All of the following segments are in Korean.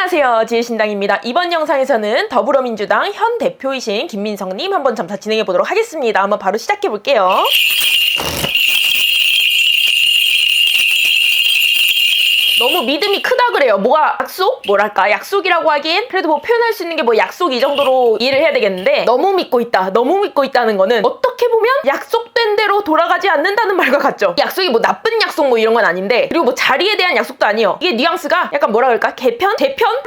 안녕하세요, 지혜신당입니다. 이번 영상에서는 더불어민주당 현 대표이신 김민성님 한번 잠시 진행해보도록 하겠습니다. 한번 바로 시작해볼게요. 너무 믿음이 크다 그래요. 뭐가 약속? 뭐랄까, 약속이라고 하기엔 그래도 뭐 표현할 수 있는 게 뭐 약속 이 정도로 이해를 해야 되겠는데, 너무 믿고 있다, 너무 믿고 있다는 거는 어떻게 보면 약속된 대로 돌아가지 않는다는 말과 같죠. 약속이 뭐 나쁜 약속 뭐 이런 건 아닌데, 그리고 뭐 자리에 대한 약속도 아니에요. 이게 뉘앙스가 약간 뭐라 그럴까, 개편?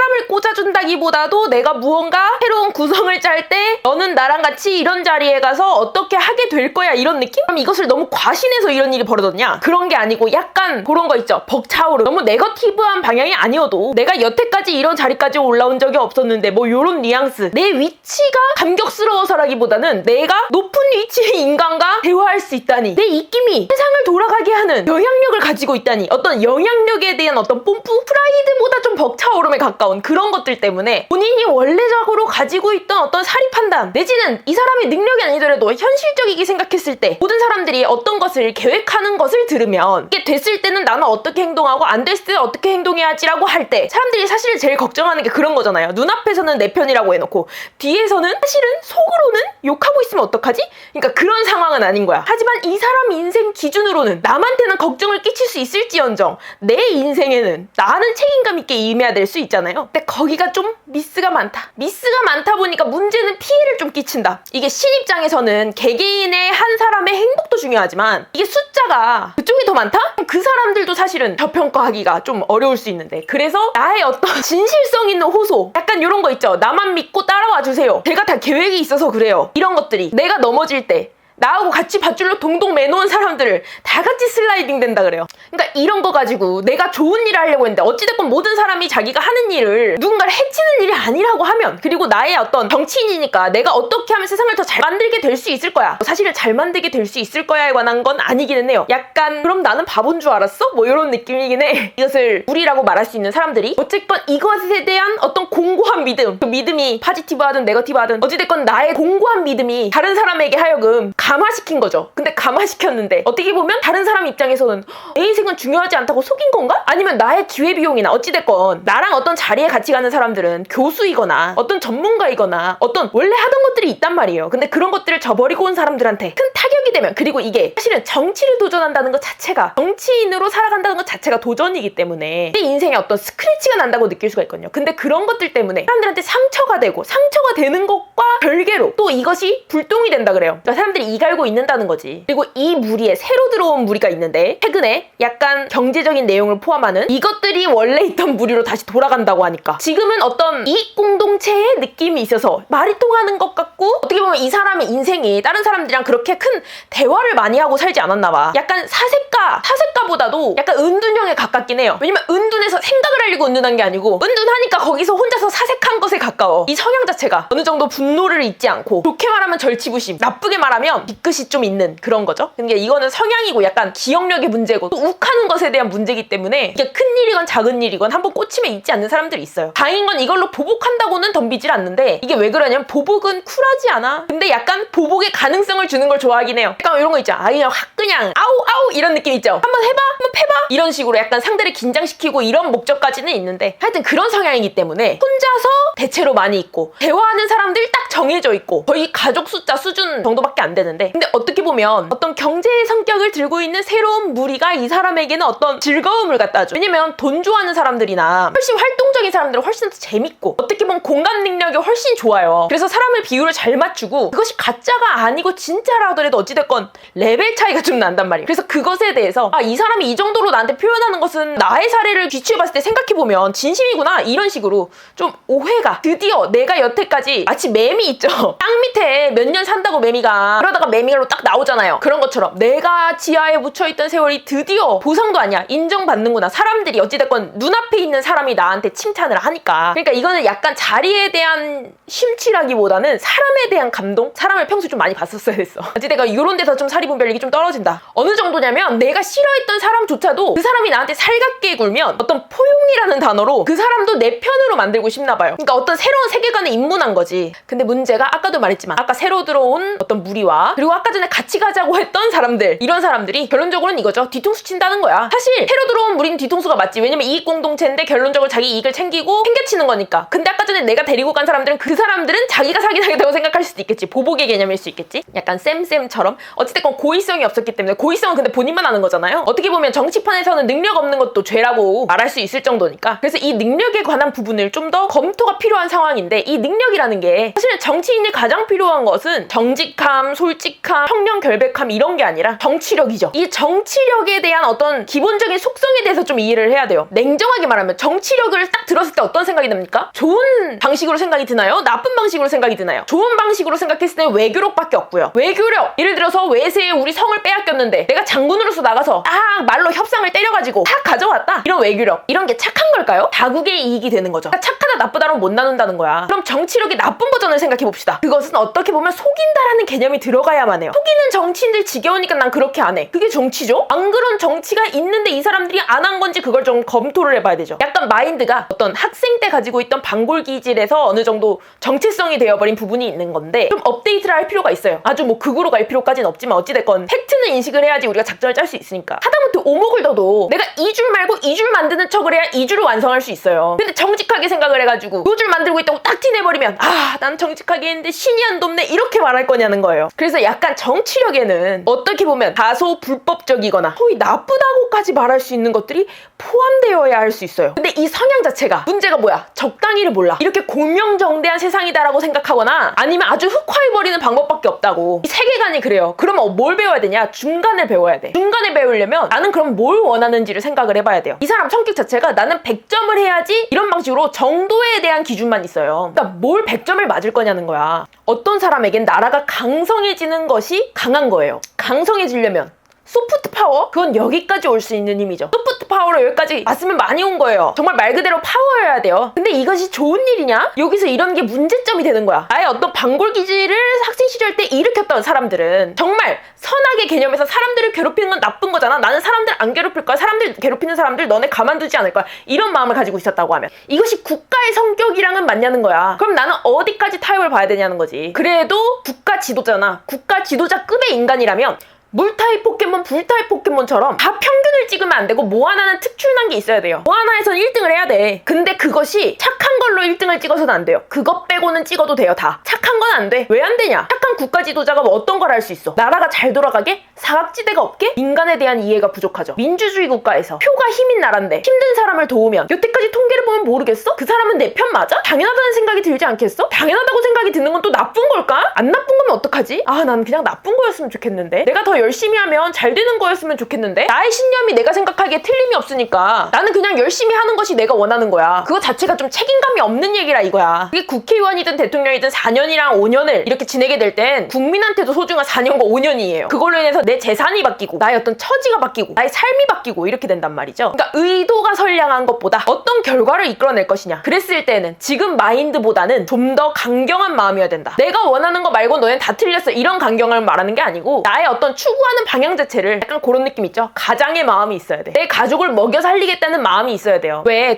사람을 꽂아준다기보다도 내가 무언가 새로운 구성을 짤 때 너는 나랑 같이 이런 자리에 가서 어떻게 하게 될 거야, 이런 느낌? 그럼 이것을 너무 과신해서 이런 일이 벌어졌냐? 그런 게 아니고 약간 그런 거 있죠. 벅차오르. 너무 네거티브한 방향이 아니어도 내가 여태까지 이런 자리까지 올라온 적이 없었는데 뭐 요런 뉘앙스. 내 위치가 감격스러워서라기보다는 내가 높은 위치의 인간과 대화할 수 있다니, 내 입김이 세상을 돌아가게 하는 영향력을 가지고 있다니, 어떤 영향력에 대한 어떤 뽐뿌? 프라이드보다 좀 벅차오름에 가까운 그런 것들 때문에 본인이 원래적으로 가지고 있던 어떤 사리 판단, 내지는 이 사람의 능력이 아니더라도 현실적이게 생각했을 때 모든 사람들이 어떤 것을 계획하는 것을 들으면, 이게 됐을 때는 나는 어떻게 행동하고 안 됐을 때 어떻게 행동해야지라고 할 때 사람들이 사실 제일 걱정하는 게 그런 거잖아요. 눈앞에서는 내 편이라고 해놓고 뒤에서는 사실은 속으로는 욕하고 있으면 어떡하지? 그러니까 그런 상황은 아닌 거야. 하지만 이 사람 인생 기준으로는 남한테는 걱정을 끼칠 수 있을지언정 내 인생에는 나는 책임감 있게 임해야 될 수 있잖아요. 근데 거기가 좀 미스가 많다 보니까 문제는 피해를 좀 끼친다. 이게 신 입장에서는 개개인의 한 사람의 행복도 중요하지만 이게 숫자가 그쪽이 더 많다? 그 사람들도 사실은 저평가하기가 좀 어려울 수 있는데, 그래서 나의 어떤 진실성 있는 호소, 약간 이런 거 있죠. 나만 믿고 따라와 주세요, 제가 다 계획이 있어서 그래요, 이런 것들이 내가 넘어질 때 나하고 같이 밧줄로 동동 매놓은 사람들을 다 같이 슬라이딩 된다 그래요. 그러니까 이런 거 가지고 내가 좋은 일을 하려고 했는데, 어찌됐건 모든 사람이 자기가 하는 일을 누군가를 해치는 일이 아니라고 하면, 그리고 나의 어떤 정치인이니까 내가 어떻게 하면 세상을 더 잘 만들게 될 수 있을 거야, 사실은 잘 만들게 될 수 있을 거야에 관한 건 아니기는 해요. 약간 그럼 나는 바본 줄 알았어? 뭐 이런 느낌이긴 해. 이것을 우리라고 말할 수 있는 사람들이 어쨌건 이것에 대한 어떤 공고한 믿음, 그 믿음이 파지티브하든 네거티브하든 어찌됐건 나의 공고한 믿음이 다른 사람에게 하여금 감화시킨 거죠. 근데 감화시켰는데 어떻게 보면 다른 사람 입장에서는 내 인생은 중요하지 않다고 속인 건가? 아니면 나의 기회비용이나 어찌됐건 나랑 어떤 자리에 같이 가는 사람들은 교수이거나 어떤 전문가이거나 어떤 원래 하던 것들이 있단 말이에요. 근데 그런 것들을 저버리고 온 사람들한테 큰 타격이 되면, 그리고 이게 사실은 정치를 도전한다는 것 자체가, 정치인으로 살아간다는 것 자체가 도전이기 때문에 내 인생에 어떤 스크래치가 난다고 느낄 수가 있거든요. 근데 그런 것들 때문에 사람들한테 상처가 되고, 상처가 되는 것과 별개로 또 이것이 불똥이 된다 그래요. 그러니까 사람들이 이갈고 있는다는 거지. 그리고 이 무리에 새로 들어온 무리가 있는데, 최근에 약간 경제적인 내용을 포함하는 이것들이 원래 있던 무리로 다시 돌아간다고 하니까 지금은 어떤 이익 공동체의 느낌이 있어서 말이 통하는 것 같고, 어떻게 보면 이 사람의 인생이 다른 사람들이랑 그렇게 큰 대화를 많이 하고 살지 않았나 봐. 약간 사색가보다도 약간 은둔형에 가깝긴 해요. 왜냐면 은둔해서 생각을 하려고 은둔한 게 아니고, 은둔하니까 거기서 혼자서 사색한 것에 가까워. 이 성향 자체가 어느 정도 분노를 잊지 않고, 좋게 말하면 절치부심, 나쁘게 말하면 뒤끝이 좀 있는 그런 거죠. 근데 이거는 성향이고 약간 기억력의 문제고 또 욱하는 것에 대한 문제이기 때문에 이게 큰 일이건 작은 일이건 한번 꽂히면 잊지 않는 사람들이 있어요. 다행인 건 이걸로 보복한다고는 덤비질 않는데, 이게 왜 그러냐면 보복은 쿨하지 않아. 근데 약간 보복의 가능성을 주는 걸 좋아하긴 해요. 약간 이런 거 있죠. 그냥 확 그냥 아우 이런 느낌 있죠. 한번 해봐, 한번 패봐, 이런 식으로 약간 상대를 긴장시키고 이런 목적까지는 있는데, 하여튼 그런 성향이기 때문에 혼자서 대체로 많이 있고, 대화하는 사람들이 딱 정해져 있고 거의 가족 숫자 수준 정도밖에 안 되는데, 근데 어떻게 보면 어떤 경제의 성격을 들고 있는 새로운 무리가 이 사람에게는 어떤 즐거움을 갖다 줘. 왜냐면 돈 좋아하는 사람들이나 훨씬 활동적인 사람들은 훨씬 더 재밌고, 어떻게 보면 공감 능력이 훨씬 좋아요. 그래서 사람의 비율을 잘 맞추고, 그것이 가짜가 아니고 진짜라 하더라도 어찌됐건 레벨 차이가 좀 난단 말이에요. 그래서 그것에 대해서 이 사람이 이 정도로 나한테 표현하는 것은 나의 사례를 비추어봤을 때 생각해보면 진심이구나, 이런 식으로 좀 오해가, 드디어 내가 여태까지 마치 매미 있죠. 땅 밑에 몇 년 산다고 매미가, 그러다가 매미로 딱 나오잖아요. 그런 것처럼 내가 지하에 묻혀있던 세월이 드디어 보상도 아니야, 인정받는구나. 사람들이 어찌됐건 눈앞에 있는 사람이 나한테 칭찬을 하니까. 그러니까 이거는 약간 자리에 대한 심취라기보다는 사람에 대한 감동? 사람을 평소에 좀 많이 봤었어야 했어. 어찌됐건 이런 데서 좀 사리분별력이 좀 떨어진다. 어느 정도냐면 내가 싫어했던 사람조차도 그 사람이 나한테 살갑게 굴면 어떤 포용이라는 단어로 그 사람도 내 편으로 만들고 싶나 봐요. 그러니까 어떤 새로운 세계관에 입문한 거지. 근데 문제가 아까도 말했지만 아까 새로 들어온 어떤 무리와 그리고 아까 전에 같이 가자고 했던 사람들, 이런 사람들이 결론적으로는 이거죠. 뒤통수 친다는 거야. 사실 새로 들어온 무리는 뒤통수가 맞지. 왜냐면 이익 공동체인데 결론적으로 자기 이익을 챙기고 챙겨치는 거니까. 근데 아까 전에 내가 데리고 간 사람들은 그 사람들은 자기가 사기당했다고 생각할 수도 있겠지. 보복의 개념일 수 있겠지. 약간 쌤쌤처럼 어찌됐건 고의성이 없었기 때문에, 고의성은 근데 본인만 아는 거잖아요. 어떻게 보면 정치판에서는 능력 없는 것도 죄라고 말할 수 있을 정도니까. 그래서 이 능력에 관한 부분을 좀 더 검토가 필요한 상황인데, 이 능력이라는 게 사실은 정치인이 가장 필요한 것은 정직함, 솔직함, 청렴결백함 이런 게 아니라 정치력이죠. 이 정치력에 대한 어떤 기본적인 속성에 대해서 좀 이해를 해야 돼요. 냉정하게 말하면 정치력을 딱 들었을 때 어떤 생각이 듭니까? 좋은 방식으로 생각이 드나요? 나쁜 방식으로 생각이 드나요? 좋은 방식으로 생각했을 때 외교력밖에 없고요. 외교력! 예를 들어서 외세에 우리 성을 빼앗겼는데 내가 장군으로서 나가서 딱 말로 협상을 때려가지고 다 가져왔다. 이런 외교력. 이런 게 착한 걸까요? 다국의 이익이 되는 거죠. 그러니까 착하다 나쁘다로 못 나눈다는 거야. 그럼 정치력의 나쁜 버전을 생각해봅시다. 그것은 어떻게 보면 속인다라는 개념이 들어가야만 해요. 속이는 정치인들 지겨우니까 난 그렇게 안 해. 그게 정치죠? 안 그런 정치가 있는데 이 사람들이 안 한 건지 그걸 좀 검토를 해봐야 되죠. 약간 마인드가 어떤 학생 때 가지고 있던 반골 기질에서 어느 정도 정체성이 되어버린 부분이 있는 건데 좀 업데이트를 할 필요가 있어요. 아주 뭐 극으로 갈 필요까지는 없지만 어찌됐건 팩트는 인식을 해야지 우리가 작전을 짤 수 있으니까. 하다못해 오목을 둬도 내가 2줄 말고 2줄 만드는 척을 해야 2줄을 완성할 수 있어요. 근데 정직하게 생각을 해가지고 2줄 만들고 있다고 딱 티내버리면 난 정직하게 했는데 신이 안 돕네 이렇게 말할 거냐는 거예요. 그래서 약간 정치력에는 어떻게 보면 다소 불법적이거나 소위 나쁘다고까지 말할 수 있는 것들이 포함되어야 할 수 있어요. 근데 이 성향 자체가 문제가 뭐야? 적당히를 몰라. 이렇게 공명정대한 세상이다라고 생각하거나 아니면 아주 흑화해버리는 방법밖에 없다고. 이 세계관이 그래요. 그러면 뭘 배워야 되냐? 중간을 배워야 돼. 중간에 배우려면 나는 그럼 뭘 원하는지를 생각을 해봐야 돼요. 이 사람 성격 자체가 나는 100점을 해야지 이런 방식으로 정도에 대한 기준만 있어요. 그러니까 뭘 100점을 맞을 거냐는 거야. 어떤 사람에겐 나라가 강성해지는 것이 강한 거예요. 강성해지려면 소프트 파워? 그건 여기까지 올 수 있는 힘이죠. 소프트 파워로 여기까지 왔으면 많이 온 거예요. 정말 말 그대로 파워여야 돼요. 근데 이것이 좋은 일이냐? 여기서 이런 게 문제점이 되는 거야. 아예 어떤 반골 기질을 학생 시절 때 일으켰던 사람들은 정말 선악의 개념에서 사람들을 괴롭히는 건 나쁜 거잖아. 나는 사람들 안 괴롭힐 거야. 사람들 괴롭히는 사람들 너네 가만두지 않을 거야. 이런 마음을 가지고 있었다고 하면 이것이 국가의 성격이랑은 맞냐는 거야. 그럼 나는 어디까지 타협을 봐야 되냐는 거지. 그래도 국가 지도자나 국가 지도자급의 인간이라면 물타입 포켓몬, 불타입 포켓몬처럼 다 평균을 찍으면 안 되고 뭐 하나는 특출난 게 있어야 돼요. 뭐 하나에선 1등을 해야 돼. 근데 그것이 착한 걸로 1등을 찍어서는 안 돼요. 그것 빼고는 찍어도 돼요, 다. 착한 건 안 돼. 왜 안 되냐? 착한 국가 지도자가 뭐 어떤 걸 할 수 있어? 나라가 잘 돌아가게? 사각지대가 없게? 인간에 대한 이해가 부족하죠. 민주주의 국가에서 표가 힘인 나라인데 힘든 사람을 도우면 여태까지 통계를 보면 모르겠어? 그 사람은 내 편 맞아? 당연하다는 생각이 들지 않겠어? 당연하다고 생각이 드는 건 또 나쁜 걸까? 안 나쁜 거면 어떡하지? 난 그냥 나쁜 거였으면 좋겠는데 내가 더 열심히 하면 잘 되는 거였으면 좋겠는데 나의 신념이 내가 생각하기에 틀림이 없으니까 나는 그냥 열심히 하는 것이 내가 원하는 거야. 그거 자체가 좀 책임감이 없는 얘기라 이거야. 그게 국회의원이든 대통령이든 4년이랑 5년을 이렇게 지내게 될 땐 국민한테도 소중한 4년과 5년이에요. 그걸로 인해서 내 재산이 바뀌고 나의 어떤 처지가 바뀌고 나의 삶이 바뀌고 이렇게 된단 말이죠. 그러니까 의도가 선량한 것보다 어떤 결과를 이끌어낼 것이냐. 그랬을 때는 지금 마인드보다는 좀 더 강경한 마음이어야 된다. 내가 원하는 거 말고 너넨 다 틀렸어. 이런 강경을 말하는 게 아니고 나의 어떤 추구하는 방향 자체를 약간 그런 느낌 있죠? 가장의 마음이 있어야 돼. 내 가족을 먹여 살리겠다는 마음이 있어야 돼요. 왜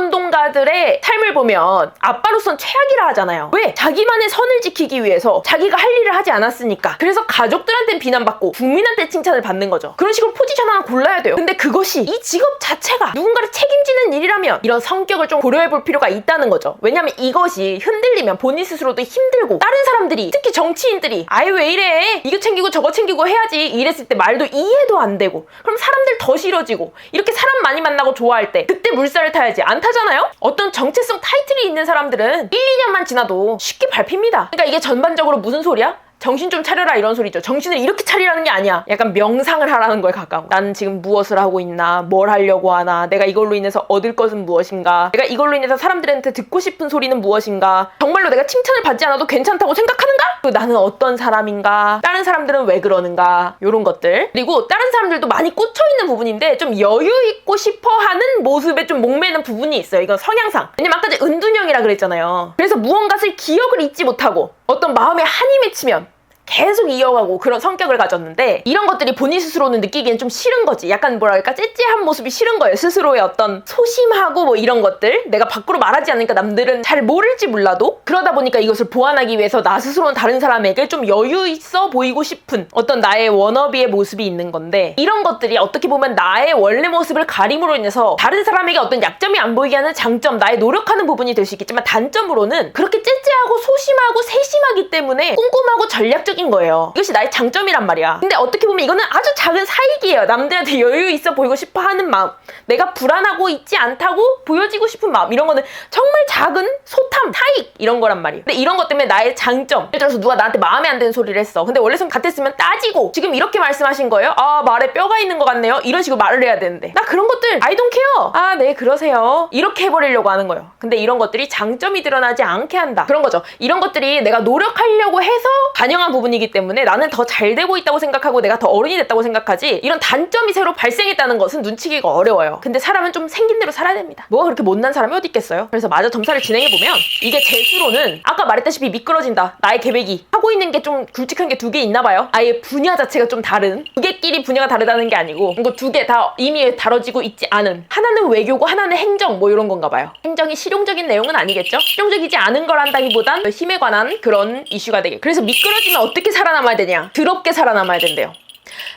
독립운동가들의 삶을 보면 아빠로선 최악이라 하잖아요. 왜? 자기만의 선을 지키기 위해서 자기가 할 일을 하지 않았으니까. 그래서 가족들한테는 비난받고 국민한테 칭찬을 받는 거죠. 그런 식으로 포지션 하나 골라야 돼요. 근데 그것이 이 직업 자체가 누군가를 책임지는 일이라면 이런 성격을 좀 고려해볼 필요가 있다는 거죠. 왜냐면 이것이 흔들리면 본인 스스로도 힘들고 다른 사람들이 특히 정치인들이 아이 왜 이래? 이거 챙기고 저거 챙기고 해야지 이랬을 때 말도 이해도 안 되고 그럼 사람들 더 싫어지고 이렇게 사람 많이 만나고 좋아할 때 그때 물살을 타야지. 안 타잖아요? 어떤 정체성 타이틀이 있는 사람들은 1, 2년만 지나도 쉽게 밟힙니다. 그러니까 이게 전반적으로 무슨 소리야? 정신 좀 차려라 이런 소리죠. 정신을 이렇게 차리라는 게 아니야. 약간 명상을 하라는 거에 가까운. 난 지금 무엇을 하고 있나? 뭘 하려고 하나? 내가 이걸로 인해서 얻을 것은 무엇인가? 내가 이걸로 인해서 사람들한테 듣고 싶은 소리는 무엇인가? 정말로 내가 칭찬을 받지 않아도 괜찮다고 생각하는가? 또 나는 어떤 사람인가? 다른 사람들은 왜 그러는가? 이런 것들. 그리고 다른 사람들도 많이 꽂혀있는 부분인데 좀 여유 있고 싶어하는 모습에 좀 목매는 부분이 있어요. 이건 성향상. 왜냐면 아까 전에 은둔형이라 그랬잖아요. 그래서 무언가를 기억을 잊지 못하고 어떤 마음에 한이 맺히면 계속 이어가고 그런 성격을 가졌는데 이런 것들이 본인 스스로는 느끼기엔 좀 싫은 거지. 약간 뭐랄까 째째한 모습이 싫은 거예요. 스스로의 어떤 소심하고 뭐 이런 것들 내가 밖으로 말하지 않으니까 남들은 잘 모를지 몰라도 그러다 보니까 이것을 보완하기 위해서 나 스스로는 다른 사람에게 좀 여유 있어 보이고 싶은 어떤 나의 워너비의 모습이 있는 건데 이런 것들이 어떻게 보면 나의 원래 모습을 가림으로 인해서 다른 사람에게 어떤 약점이 안 보이게 하는 장점, 나의 노력하는 부분이 될 수 있겠지만 단점으로는 그렇게 째째하고 소심하고 세심하기 때문에 꼼꼼하고 전략적인 거예요. 이것이 나의 장점이란 말이야. 근데 어떻게 보면 이거는 아주 작은 사익이에요. 남들한테 여유 있어 보이고 싶어 하는 마음, 내가 불안하고 있지 않다고 보여지고 싶은 마음, 이런 거는 정말 작은 소탐, 사익 이런 거란 말이에요. 근데 이런 것 때문에 나의 장점, 예를 들어서 누가 나한테 마음에 안 드는 소리를 했어. 근데 원래 좀 같았으면 따지고 지금 이렇게 말씀하신 거예요? 아, 말에 뼈가 있는 것 같네요. 이런 식으로 말을 해야 되는데 나 그런 것들 I don't care. 아, 네 그러세요. 이렇게 해버리려고 하는 거예요. 근데 이런 것들이 장점이 드러나지 않게 한다. 그런 거죠. 이런 것들이 내가 노력하려고 해서 반영한 부분이기 때문에 나는 더 잘 되고 있다고 생각하고 내가 더 어른이 됐다고 생각하지, 이런 단점이 새로 발생했다는 것은 눈치기가 어려워요. 근데 사람은 좀 생긴 대로 살아야 됩니다. 뭐가 그렇게 못난 사람이 어디 있겠어요? 그래서 마저 점사를 진행해보면 이게 재수로는 아까 말했다시피 미끄러진다. 나의 계획이 하고 있는 게 좀 굵직한 게 두 개 있나 봐요. 아예 분야 자체가 좀 다른, 두 개끼리 분야가 다르다는 게 아니고 이거 두 개 다 이미 다뤄지고 있지 않은, 하나는 외교고 하나는 행정 뭐 이런 건가 봐요. 행정이 실용적인 내용은 아니겠죠? 실용적이지 않은 걸 한다기보단 힘에 관한 그런 이슈가 되게. 그래서 미끄러지면 어떻게 살아남아야 되냐? 더럽게 살아남아야 된대요.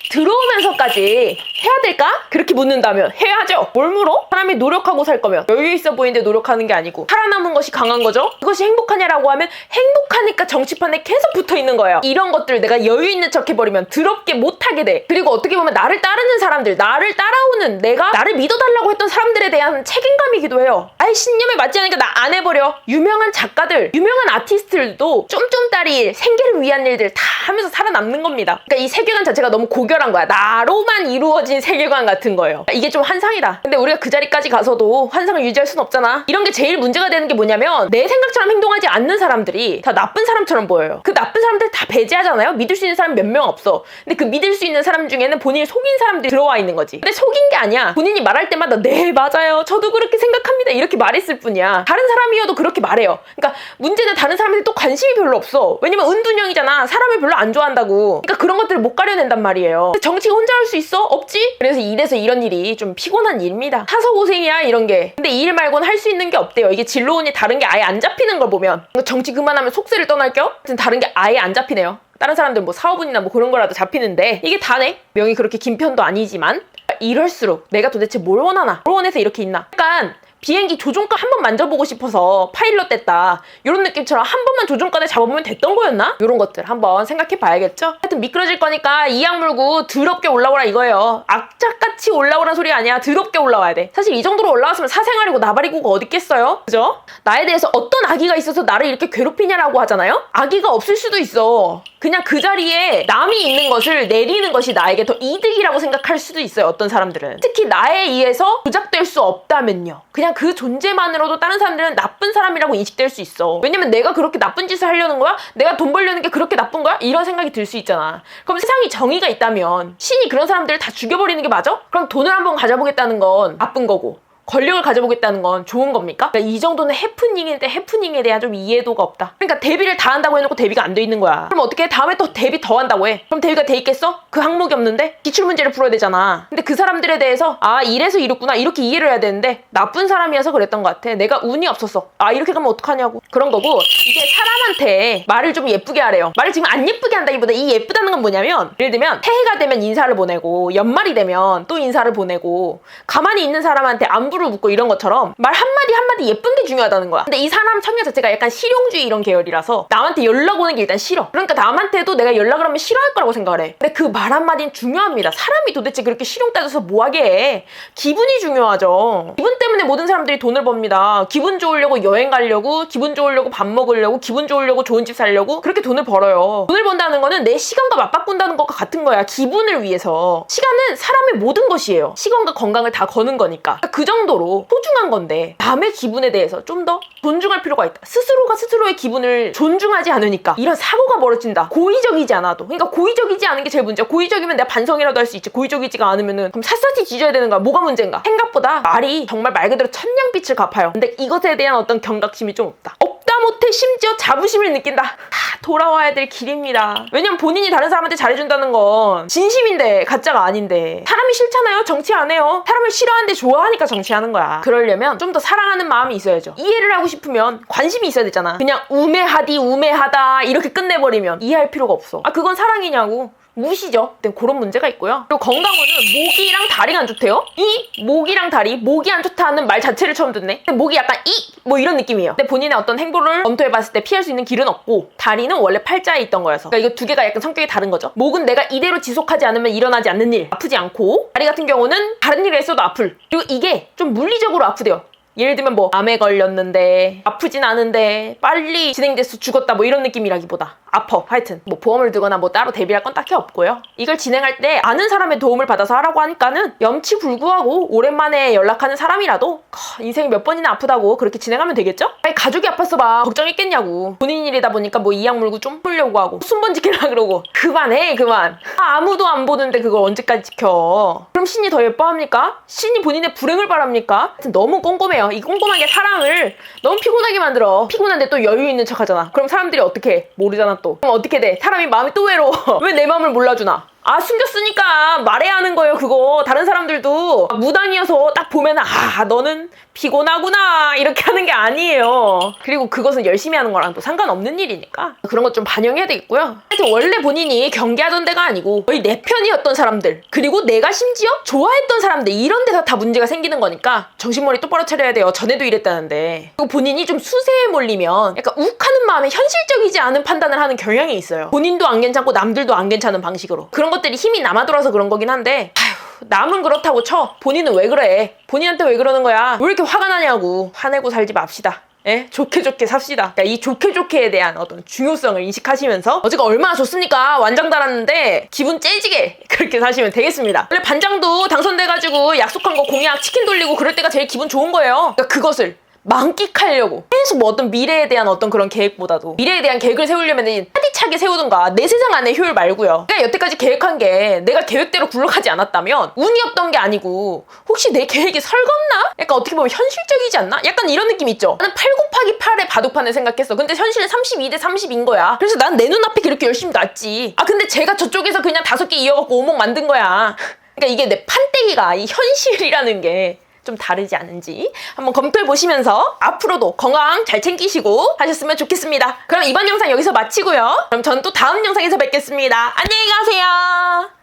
들어오면서까지 해야 될까? 그렇게 묻는다면 해야죠. 뭘 물어? 사람이 노력하고 살 거면 여유 있어 보이는데 노력하는 게 아니고 살아남은 것이 강한 거죠. 그것이 행복하냐라고 하면 행복하니까 정치판에 계속 붙어 있는 거예요. 이런 것들을 내가 여유 있는 척 해버리면 더럽게 못하게 돼. 그리고 어떻게 보면 나를 따르는 사람들, 나를 따라오는, 내가 나를 믿어달라고 했던 사람들에 대한 책임감이기도 해요. 아이, 신념에 맞지 않으니까 나 안 해버려. 유명한 작가들, 유명한 아티스트들도 쫌쫌따리 생계를 위한 일들 다 하면서 살아남는 겁니다. 그러니까 이 세계관 자체가 너무 고결한 거야. 나로만 이루어진 세계관 같은 거예요. 이게 좀 환상이다. 근데 우리가 그 자리까지 가서도 환상을 유지할 순 없잖아. 이런 게 제일 문제가 되는 게 뭐냐면 내 생각처럼 행동하지 않는 사람들이 다 나쁜 사람처럼 보여요. 그 나쁜 사람들 다 배제하잖아요. 믿을 수 있는 사람 몇 명 없어. 근데 그 믿을 수 있는 사람 중에는 본인을 속인 사람들이 들어와 있는 거지. 근데 속인 게 아니야. 본인이 말할 때마다 네 맞아요, 저도 그렇게 생각합니다, 이렇게 말했을 뿐이야. 다른 사람이어도 그렇게 말해요. 그러니까 문제는 다른 사람한테 또 관심이 별로 없어. 왜냐면 은둔형이잖아. 사람을 별로 안 좋아한다고. 그러니까 그런 것들을 못 가려낸단 말이에요. 정치가 혼자 할 수 있어? 없지? 그래서 이래서 이런 일이 좀 피곤한 일입니다. 사서 고생이야 이런 게. 근데 이 일 말고는 할 수 있는 게 없대요. 이게 진로운이 다른 게 아예 안 잡히는 걸 보면. 정치 그만하면 속세를 떠날 겸 다른 게 아예 안 잡히네요. 다른 사람들 뭐 사업운이나 뭐 그런 거라도 잡히는데 이게 다네? 명이 그렇게 긴 편도 아니지만 이럴수록 내가 도대체 뭘 원하나? 뭘 원해서 이렇게 있나? 약간 비행기 조종관 한번 만져보고 싶어서 파일럿 됐다, 이런 느낌처럼 한 번만 조종관을 잡아보면 됐던 거였나? 이런 것들 한번 생각해 봐야겠죠? 하여튼 미끄러질 거니까 이악 물고 더럽게 올라오라 이거예요. 악착같이 올라오란 소리 아니야. 더럽게 올라와야 돼. 사실 이 정도로 올라왔으면 사생활이고 나발이고가 어디 있겠어요? 그죠? 나에 대해서 어떤 악의가 있어서 나를 이렇게 괴롭히냐라고 하잖아요? 악의가 없을 수도 있어. 그냥 그 자리에 남이 있는 것을 내리는 것이 나에게 더 이득이라고 생각할 수도 있어요. 어떤 사람들은. 특히 나에 의해서 조작될 수 없다면요. 그냥 그 존재만으로도 다른 사람들은 나쁜 사람이라고 인식될 수 있어. 왜냐면 내가 그렇게 나쁜 짓을 하려는 거야? 내가 돈 벌려는 게 그렇게 나쁜 거야? 이런 생각이 들 수 있잖아. 그럼 세상이 정의가 있다면 신이 그런 사람들을 다 죽여버리는 게 맞아? 그럼 돈을 한번 가져보겠다는 건 나쁜 거고 권력을 가져보겠다는 건 좋은 겁니까? 그러니까 이 정도는 해프닝인데 해프닝에 대한 좀 이해도가 없다. 그러니까 대비를 다 한다고 해놓고 대비가 안 돼 있는 거야. 그럼 어떻게 해? 다음에 또 대비 더 한다고 해. 그럼 대비가 돼 있겠어? 그 항목이 없는데? 기출문제를 풀어야 되잖아. 근데 그 사람들에 대해서 아 이래서 이렇구나 이렇게 이해를 해야 되는데 나쁜 사람이어서 그랬던 것 같아. 내가 운이 없었어. 아 이렇게 가면 어떡하냐고. 그런 거고, 이게 사람한테 말을 좀 예쁘게 하래요. 말을 지금 안 예쁘게 한다기보다 이 예쁘다는 건 뭐냐면, 예를 들면 새해가 되면 인사를 보내고 연말이 되면 또 인사를 보내고 가만히 있는 사람한테 안부를 묻고 이런 것처럼 말 한마디 한마디 예쁜 게 중요하다는 거야. 근데 이 사람 성향 자체가 약간 실용주의 이런 계열이라서 남한테 연락 오는 게 일단 싫어. 그러니까 남한테도 내가 연락을 하면 싫어할 거라고 생각을 해. 근데 그 말 한마디는 중요합니다. 사람이 도대체 그렇게 실용 따져서 뭐하게 해. 기분이 중요하죠. 기분 때문에 모든 사람들이 돈을 법니다. 기분 좋으려고 여행 가려고, 기분 좋으려고 밥 먹으려고, 기분 좋으려고 좋은 집 살려고 그렇게 돈을 벌어요. 돈을 번다는 거는 내 시간과 맞바꾼다는 것과 같은 거야. 기분을 위해서. 시간은 사람의 모든 것이에요. 시간과 건강을 다 거는 거니까. 그 정도로 소중한 건데 남의 기분에 대해서 좀 더 존중할 필요가 있다. 스스로가 스스로의 기분을 존중하지 않으니까 이런 사고가 벌어진다. 고의적이지 않아도. 그러니까 고의적이지 않은 게 제일 문제야. 고의적이면 내가 반성이라도 할 수 있지. 고의적이지가 않으면은 그럼 샅샅이 뒤져야 되는 거야. 뭐가 문제인가? 생각보다 말이 정말 말 그대로 천냥빛을 갚아요. 근데 이것에 대한 어떤 경각심이 좀 없다. 없다 하다못해 심지어 자부심을 느낀다. 다 돌아와야 될 길입니다. 왜냐면 본인이 다른 사람한테 잘해준다는 건 진심인데 가짜가 아닌데. 사람이 싫잖아요. 정치 안 해요. 사람을 싫어하는데 좋아하니까 정치하는 거야. 그러려면 좀 더 사랑하는 마음이 있어야죠. 이해를 하고 싶으면 관심이 있어야 되잖아. 그냥 우매하다 이렇게 끝내버리면 이해할 필요가 없어. 아 그건 사랑이냐고. 무시죠. 그런 문제가 있고요. 그리고 건강호는 목이랑 다리가 안 좋대요. 이 목이랑 다리, 목이 안 좋다는 말 자체를 처음 듣네. 근데 목이 약간 뭐 이런 느낌이에요. 근데 본인의 어떤 행보를 검토해봤을 때 피할 수 있는 길은 없고, 다리는 원래 팔자에 있던 거여서, 그러니까 이거 두 개가 약간 성격이 다른 거죠. 목은 내가 이대로 지속하지 않으면 일어나지 않는 일, 아프지 않고, 다리 같은 경우는 다른 일을 했어도 아플. 그리고 이게 좀 물리적으로 아프대요. 예를 들면 뭐 암에 걸렸는데 아프진 않은데 빨리 진행돼서 죽었다 뭐 이런 느낌이라기보다 아파. 하여튼 뭐 보험을 들거나 뭐 따로 대비할 건 딱히 없고요. 이걸 진행할 때 아는 사람의 도움을 받아서 하라고 하니까는 염치불구하고 오랜만에 연락하는 사람이라도 인생이 몇 번이나 아프다고 그렇게 진행하면 되겠죠? 아니 가족이 아팠어 봐 걱정했겠냐고. 본인 일이다 보니까 뭐 이악 물고 좀 풀려고 하고 순번 지키려고 그러고 그만해 그만. 아무도 안 보는데 그걸 언제까지 지켜. 그럼 신이 더 예뻐합니까? 신이 본인의 불행을 바랍니까? 하여튼 너무 꼼꼼해요. 이 꼼꼼한 게 사람을 너무 피곤하게 만들어. 피곤한데 또 여유 있는 척 하잖아. 그럼 사람들이 어떻게 해? 모르잖아 또. 그럼 어떻게 돼? 사람이 마음이 또 외로워. 왜 내 마음을 몰라주나? 아 숨겼으니까 말해야 하는 거예요 그거. 다른 사람들도 무당이어서 딱 보면 아 너는 피곤하구나 이렇게 하는 게 아니에요. 그리고 그것은 열심히 하는 거랑 또 상관없는 일이니까 그런 것 좀 반영해야 되겠고요. 하여튼 원래 본인이 경계하던 데가 아니고 거의 내 편이었던 사람들, 그리고 내가 심지어 좋아했던 사람들, 이런 데서 다 문제가 생기는 거니까 정신머리 똑바로 차려야 돼요. 전에도 이랬다는데. 그리고 본인이 좀 수세에 몰리면 약간 욱하는 마음에 현실적이지 않은 판단을 하는 경향이 있어요. 본인도 안 괜찮고 남들도 안 괜찮은 방식으로. 그런 것들이 힘이 남아돌아서 그런 거긴 한데 남은 그렇다고 쳐. 본인은 왜 그래? 본인한테 왜 그러는 거야? 왜 이렇게 화가 나냐고. 화내고 살지 맙시다. 예? 좋게 삽시다. 그러니까 이 좋게에 대한 어떤 중요성을 인식하시면서 어제가 얼마나 좋습니까? 완장 달았는데 기분 째지게 그렇게 사시면 되겠습니다. 원래 반장도 당선돼가지고 약속한 거 공약 치킨 돌리고 그럴 때가 제일 기분 좋은 거예요. 그러니까 그것을 만끽하려고 계속 뭐 어떤 미래에 대한 어떤 그런 계획보다도 미래에 대한 계획을 세우려면 차디차게 세우든가 내 세상 안의 효율 말고요. 그러니까 여태까지 계획한 게 내가 계획대로 굴러가지 않았다면 운이 없던 게 아니고 혹시 내 계획이 설겁나? 약간 어떻게 보면 현실적이지 않나? 약간 이런 느낌 있죠? 나는 8 곱하기 8의 바둑판을 생각했어. 근데 현실은 32대 30인 거야. 그래서 난 내 눈앞에 그렇게 열심히 놨지. 아 근데 제가 저쪽에서 그냥 5개 이어갖고 오목 만든 거야. 그러니까 이게 내 판때기가 이 현실이라는 게 좀 다르지 않은지 한번 검토해 보시면서 앞으로도 건강 잘 챙기시고 하셨으면 좋겠습니다. 그럼 이번 영상 여기서 마치고요. 그럼 전 또 다음 영상에서 뵙겠습니다. 안녕히 가세요.